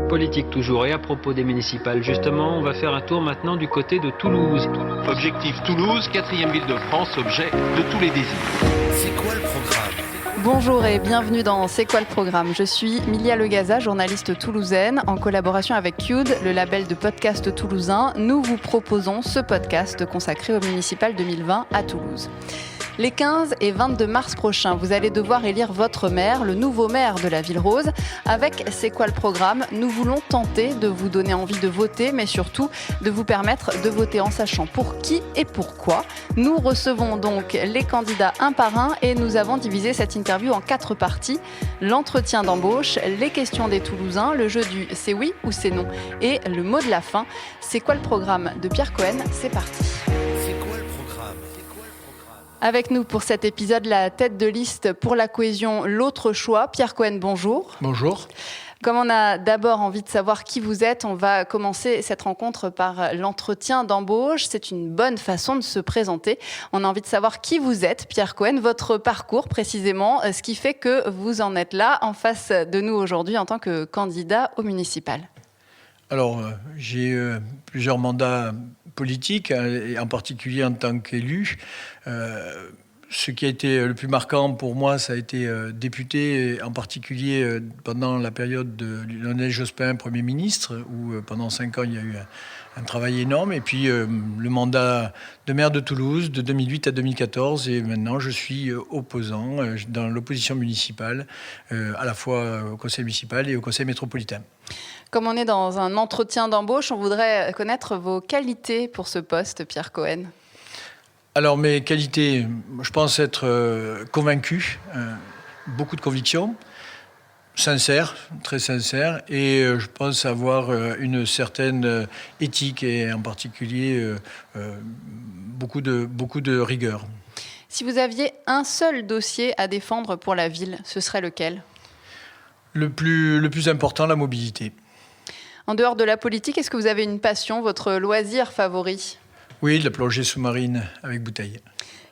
Politique toujours, et à propos des municipales, justement, on va faire un tour maintenant du côté de Toulouse. Objectif Toulouse, 4e ville de France, objet de tous les désirs. C'est quoi le programme ? Bonjour et bienvenue dans C'est quoi le programme ? Je suis Milia Legaza, journaliste toulousaine. En collaboration avec Qud, le label de podcast toulousain, nous vous proposons ce podcast consacré au municipal 2020 à Toulouse. Les 15 et 22 mars prochains, vous allez devoir élire votre maire, le nouveau maire de la Ville Rose. Avec C'est quoi le programme ? Nous voulons tenter de vous donner envie de voter, mais surtout de vous permettre de voter en sachant pour qui et pourquoi. Nous recevons donc les candidats un par un et nous avons divisé cette interview en 4 parties. L'entretien d'embauche, les questions des Toulousains, le jeu du c'est oui ou c'est non et le mot de la fin. C'est quoi le programme de Pierre Cohen ? C'est parti. Avec nous pour cet épisode, la tête de liste pour la cohésion L'autre choix. Pierre Cohen, bonjour. Bonjour. Comme on a d'abord envie de savoir qui vous êtes, on va commencer cette rencontre par l'entretien d'embauche. C'est une bonne façon de se présenter. On a envie de savoir qui vous êtes, Pierre Cohen, votre parcours précisément, ce qui fait que vous en êtes là en face de nous aujourd'hui en tant que candidat au municipal. Alors, j'ai plusieurs mandats politiques, et en particulier en tant qu'élu. Ce qui a été le plus marquant pour moi, ça a été député, en particulier pendant la période de Lionel Jospin, Premier ministre, où pendant 5 ans, il y a eu un travail énorme. Et puis le mandat de maire de Toulouse de 2008 à 2014. Et maintenant, je suis opposant dans l'opposition municipale, à la fois au conseil municipal et au conseil métropolitain. Comme on est dans un entretien d'embauche, on voudrait connaître vos qualités pour ce poste, Pierre Cohen. Alors, mes qualités, je pense être convaincu, beaucoup de conviction, sincère, très sincère, et je pense avoir une certaine éthique et en particulier beaucoup de rigueur. Si vous aviez un seul dossier à défendre pour la ville, ce serait lequel ? Le plus important, la mobilité. En dehors de la politique, est-ce que vous avez une passion, votre loisir favori ? Oui, de la plongée sous-marine avec bouteille.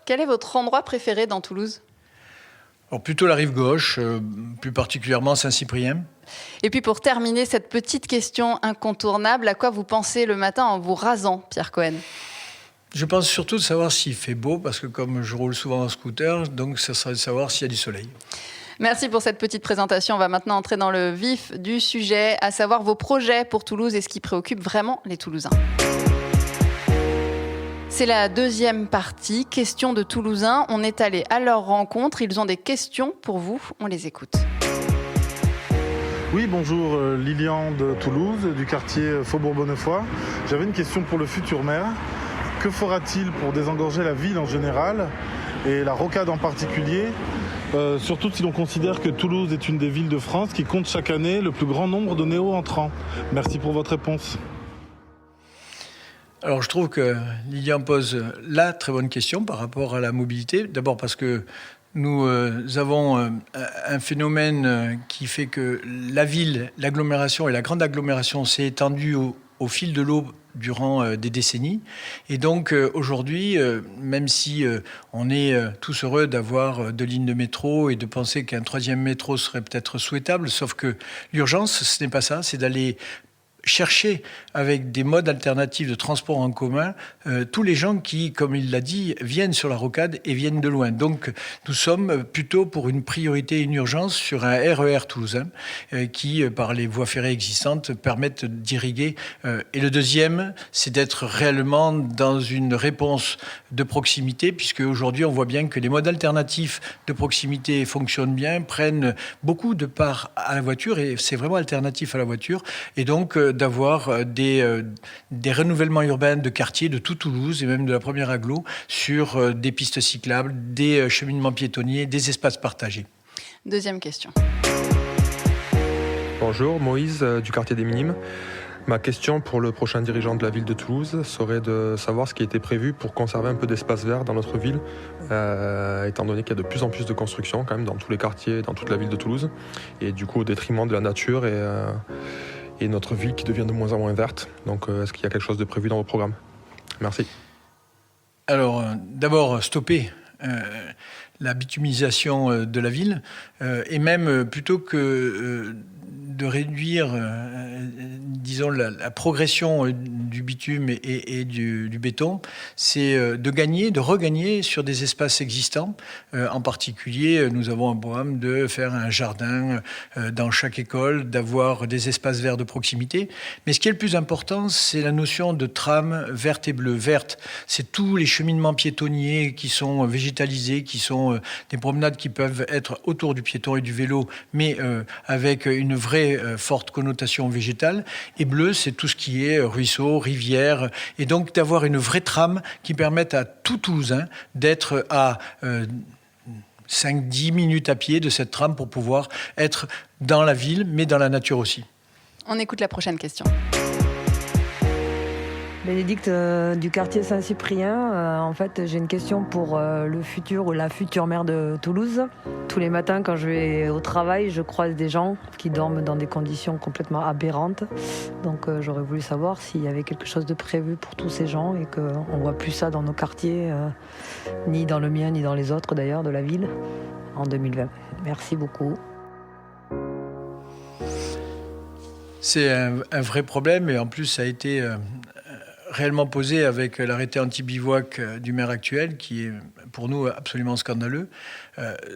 Quel est votre endroit préféré dans Toulouse ? Alors plutôt la rive gauche, plus particulièrement Saint-Cyprien. Et puis pour terminer cette petite question incontournable, à quoi vous pensez le matin en vous rasant, Pierre Cohen ? Je pense surtout de savoir s'il fait beau, parce que comme je roule souvent en scooter, donc ça serait de savoir s'il y a du soleil. Merci pour cette petite présentation. On va maintenant entrer dans le vif du sujet, à savoir vos projets pour Toulouse et ce qui préoccupe vraiment les Toulousains. C'est la deuxième partie, questions de Toulousains. On est allé à leur rencontre. Ils ont des questions pour vous. On les écoute. Oui, bonjour, Lilian de Toulouse, du quartier Faubourg-Bonnefoy. J'avais une question pour le futur maire. Que fera-t-il pour désengorger la ville en général et la rocade en particulier ? Surtout si l'on considère que Toulouse est une des villes de France qui compte chaque année le plus grand nombre de néo-entrants. Merci pour votre réponse. Alors je trouve que Lilian pose la très bonne question par rapport à la mobilité. D'abord parce que nous avons un phénomène qui fait que la ville, l'agglomération et la grande agglomération s'est étendue au fil de l'eau durant des décennies. Et donc aujourd'hui, même si on est tous heureux d'avoir 2 lignes de métro et de penser qu'un 3e métro serait peut-être souhaitable, sauf que l'urgence, ce n'est pas ça, c'est d'aller chercher avec des modes alternatifs de transport en commun tous les gens qui, comme il l'a dit, viennent sur la rocade et viennent de loin. Donc nous sommes plutôt pour une priorité, une urgence sur un RER toulousain qui, par les voies ferrées existantes, permettent d'irriguer. Et le deuxième, c'est d'être réellement dans une réponse de proximité, puisque aujourd'hui on voit bien que les modes alternatifs de proximité fonctionnent bien, prennent beaucoup de part à la voiture, et c'est vraiment alternatif à la voiture. Et donc d'avoir des renouvellements urbains de quartiers de tout Toulouse et même de la première agglo sur des pistes cyclables, des cheminements piétonniers, des espaces partagés. Deuxième question. Bonjour, Moïse du quartier des Minimes. Ma question pour le prochain dirigeant de la ville de Toulouse serait de savoir ce qui a été prévu pour conserver un peu d'espace vert dans notre ville, étant donné qu'il y a de plus en plus de constructions quand même dans tous les quartiers, dans toute la ville de Toulouse, et du coup au détriment de la nature et notre ville qui devient de moins en moins verte. Donc est-ce qu'il y a quelque chose de prévu dans vos programmes ? Merci. Alors d'abord, stopper la bitumisation de la ville, et même plutôt que de réduire disons, la progression du bitume et du béton, c'est de regagner sur des espaces existants. En particulier, nous avons un programme de faire un jardin dans chaque école, d'avoir des espaces verts de proximité. Mais ce qui est le plus important, c'est la notion de trame verte et bleue. Verte, c'est tous les cheminements piétonniers qui sont végétalisés, qui sont des promenades qui peuvent être autour du piéton et du vélo, mais avec une vraie forte connotation végétale. Et bleu, c'est tout ce qui est ruisseaux, rivières, et donc d'avoir une vraie trame qui permette à tout Toulousain d'être à 5-10 minutes à pied de cette trame pour pouvoir être dans la ville, mais dans la nature aussi. On écoute la prochaine question. Bénédicte du quartier Saint-Cyprien. En fait, j'ai une question pour le futur ou la future maire de Toulouse. Tous les matins, quand je vais au travail, je croise des gens qui dorment dans des conditions complètement aberrantes. Donc, j'aurais voulu savoir s'il y avait quelque chose de prévu pour tous ces gens et qu'on ne voit plus ça dans nos quartiers, ni dans le mien, ni dans les autres d'ailleurs de la ville, en 2020. Merci beaucoup. C'est un vrai problème et en plus, ça a été réellement posé avec l'arrêté anti-bivouac du maire actuel, qui est pour nous absolument scandaleux.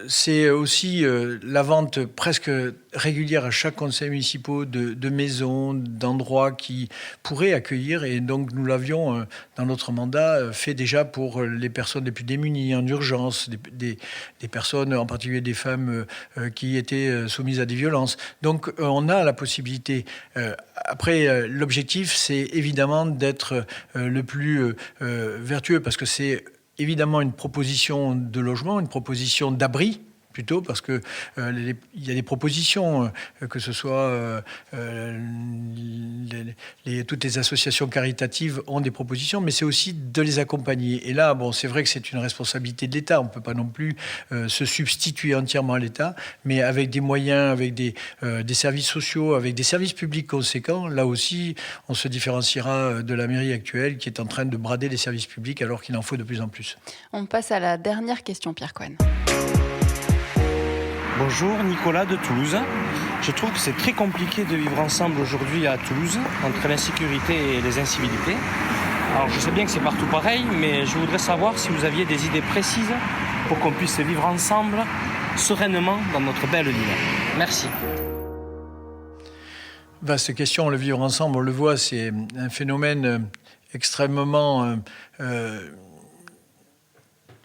C'est aussi la vente presque régulière à chaque conseil municipal de maisons, d'endroits qui pourraient accueillir. Et donc nous l'avions, dans notre mandat, fait déjà pour les personnes les plus démunies, en urgence, des personnes, en particulier des femmes qui étaient soumises à des violences. Donc on a la possibilité. Après, l'objectif, c'est évidemment d'être le plus vertueux, parce que c'est évidemment une proposition de logement, une proposition d'abri, plutôt, parce que il y a des propositions, que ce soit toutes les associations caritatives ont des propositions, mais c'est aussi de les accompagner. Et là, bon, c'est vrai que c'est une responsabilité de l'État. On ne peut pas non plus se substituer entièrement à l'État, mais avec des moyens, avec des services sociaux, avec des services publics conséquents, là aussi, on se différenciera de la mairie actuelle qui est en train de brader les services publics alors qu'il en faut de plus en plus. On passe à la dernière question, Pierre Cohen. Bonjour, Nicolas de Toulouse. Je trouve que c'est très compliqué de vivre ensemble aujourd'hui à Toulouse, entre l'insécurité et les incivilités. Alors je sais bien que c'est partout pareil, mais je voudrais savoir si vous aviez des idées précises pour qu'on puisse vivre ensemble, sereinement, dans notre belle ville. Merci. Vaste question, le vivre ensemble, on le voit, c'est un phénomène extrêmement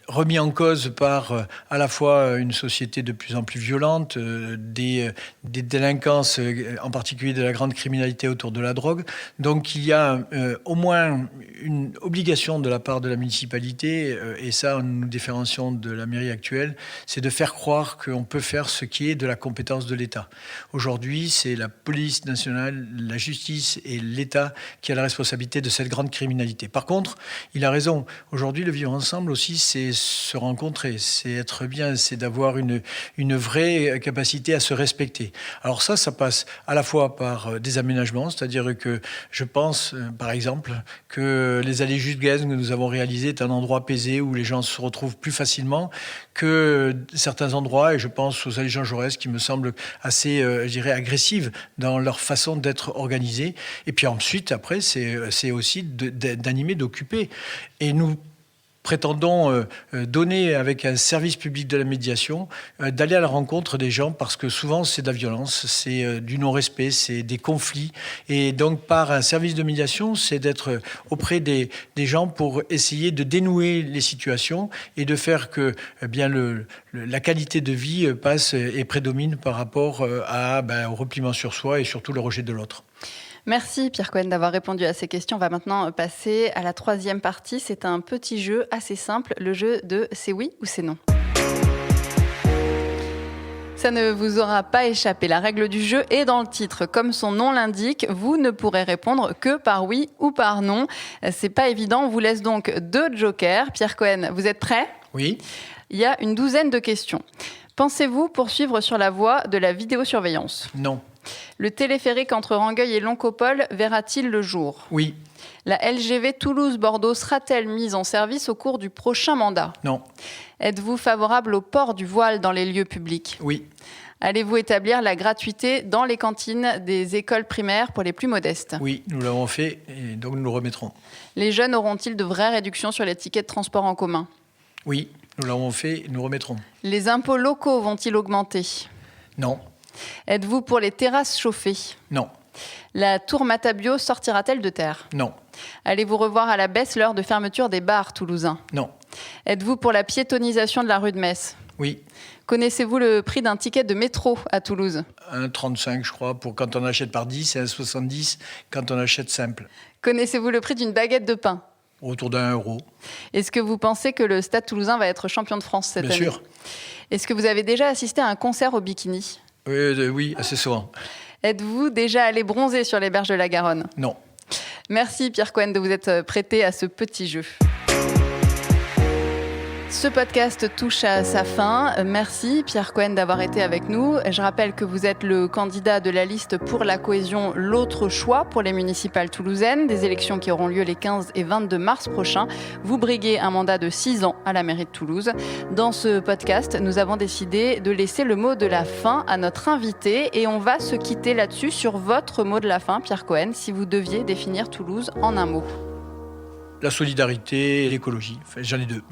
remis en cause par à la fois une société de plus en plus violente, des délinquances, en particulier de la grande criminalité autour de la drogue. Donc il y a au moins une obligation de la part de la municipalité, et ça nous différencions de la mairie actuelle, c'est de faire croire qu'on peut faire ce qui est de la compétence de l'État. Aujourd'hui, c'est la police nationale, la justice et l'État qui a la responsabilité de cette grande criminalité. Par contre, il a raison. Aujourd'hui, le vivre ensemble aussi, c'est se rencontrer, c'est être bien, c'est d'avoir une vraie capacité à se respecter. Alors ça passe à la fois par des aménagements, c'est-à-dire que je pense, par exemple, que les allées Jules-Guesne que nous avons réalisées est un endroit apaisé où les gens se retrouvent plus facilement que certains endroits, et je pense aux allées Jean Jaurès qui me semblent assez, je dirais, agressives dans leur façon d'être organisées. Et puis ensuite, après, c'est aussi d'animer, d'occuper. Et nous prétendons donner avec un service public de la médiation, d'aller à la rencontre des gens, parce que souvent c'est de la violence, c'est du non-respect, c'est des conflits. Et donc par un service de médiation, c'est d'être auprès des gens pour essayer de dénouer les situations et de faire que la qualité de vie passe et prédomine par rapport au repliement sur soi et surtout le rejet de l'autre. Merci Pierre Cohen d'avoir répondu à ces questions. On va maintenant passer à la troisième partie. C'est un petit jeu assez simple, le jeu de c'est oui ou c'est non. Ça ne vous aura pas échappé. La règle du jeu est dans le titre. Comme son nom l'indique, vous ne pourrez répondre que par oui ou par non. C'est pas évident. On vous laisse donc 2 jokers. Pierre Cohen, vous êtes prêt ? Oui. Il y a une 12aine de questions. Pensez-vous poursuivre sur la voie de la vidéosurveillance ? Non. Le téléphérique entre Rangueil et Loncopole verra-t-il le jour ? Oui. La LGV Toulouse-Bordeaux sera-t-elle mise en service au cours du prochain mandat ? Non. Êtes-vous favorable au port du voile dans les lieux publics ? Oui. Allez-vous établir la gratuité dans les cantines des écoles primaires pour les plus modestes? Oui, nous l'avons fait et donc nous le remettrons. Les jeunes auront-ils de vraies réductions sur les tickets de transport en commun? Oui, nous l'avons fait et nous remettrons. Les impôts locaux vont-ils augmenter? Non, Êtes-vous pour les terrasses chauffées? non, La tour Matabio sortira-t-elle de terre? non, Allez-vous revoir à la baisse l'heure de fermeture des bars toulousains? non, Êtes-vous pour la piétonisation de la rue de Metz? oui. Connaissez-vous le prix d'un ticket de métro à Toulouse? 1,35 je crois, pour quand on achète par 10 et 1,70 quand on achète simple. Connaissez-vous le prix d'une baguette de pain? Autour d'€1. Est-ce que vous pensez que le Stade Toulousain va être champion de France cette Bien année? sûr. Est-ce que vous avez déjà assisté à un concert au bikini? Oui, assez souvent. Êtes-vous déjà allé bronzer sur les berges de la Garonne? Non. Merci Pierre Cohen de vous être prêté à ce petit jeu. Ce podcast touche à sa fin. Merci Pierre Cohen d'avoir été avec nous. Je rappelle que vous êtes le candidat de la liste pour la cohésion L'autre choix pour les municipales toulousaines, des élections qui auront lieu les 15 et 22 mars prochains. Vous briguez un mandat de 6 ans à la mairie de Toulouse. Dans ce podcast, nous avons décidé de laisser le mot de la fin à notre invité et on va se quitter là-dessus sur votre mot de la fin, Pierre Cohen, si vous deviez définir Toulouse en un mot. La solidarité et l'écologie. Enfin, j'en ai deux.